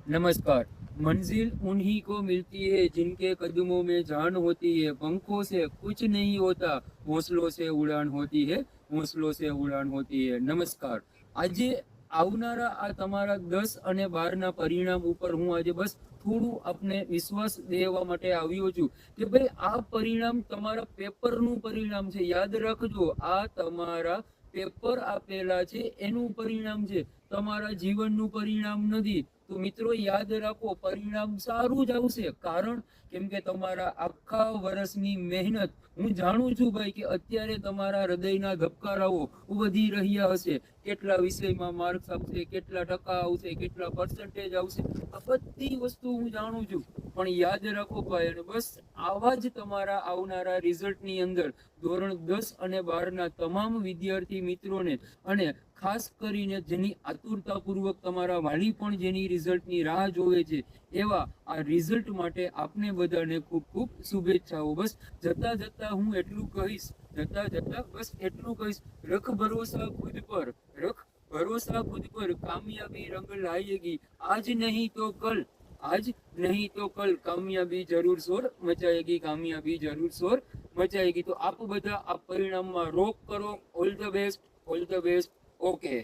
नमस्कार। मंजिल उन्हीं को मिलती है जिनके कदमों में जान होती है। पंखों से कुछ नहीं होता, हौसलों से उड़ान होती है, हौसलों से उड़ान होती है। नमस्कार। આજે આવનારા આ તમારા 10 અને 12 ના પરિણામ ઉપર હું આજે બસ થોડું આપને વિશ્વાસ દેવા માટે આવ્યો છું કે ભાઈ આ પરિણામ તમારા પેપરનું પરિણામ છે। યાદ રાખજો, આ તમારા પેપર આપેલા છે એનું પરિણામ છે, તમારા જીવનનું પરિણામ નથી। તો મિત્રો યાદ રાખો, પરિણામ સારું જ આવશે। કારણ કેમ કે તમારા આખા વર્ષની મહેનત, હું જાણું છું ભાઈ કે અત્યારે તમારા હૃદયના ધબકારાઓ વધી રહ્યા હશે। કેટલા વિષયમાં માર્ક્સ આવશે, કેટલા ટકા આવશે, કેટલા પર્સન્ટેજ આવશે, આ બધી વસ્તુ હું જાણું છું। પણ યાદ રાખો ભાઈ, અને બસ આવા જ તમારા આવનારા રિઝલ્ટની અંદર ધોરણ 10 અને 12 ના તમામ વિદ્યાર્થી મિત્રોને, અને ખાસ કરીને જેની આતુરતાપૂર્વક તમારા વાલી પણ જેની રિઝલ્ટની રાહ જોવે છે, એવા આ રિઝલ્ટ માટે આપને બધાને ખૂબ ખૂબ શુભેચ્છાઓ। બસ જતા જતા હું એટલું કહીશ, બસ એટલું કહીશ, રખ ભરોસા ખુદ પર, રખ ભરોસા ખુદ પર, કામયાબી રંગ લાएगी। आज नहीं तो कल, आज नहीं तो कल कामयाबी जरूर शोर मचाएगी, कामयाबी जरूर शोर मचाएगी। तो आप બધા આ પરિણામમાં રોક કરો। All the best, all the best. Okay.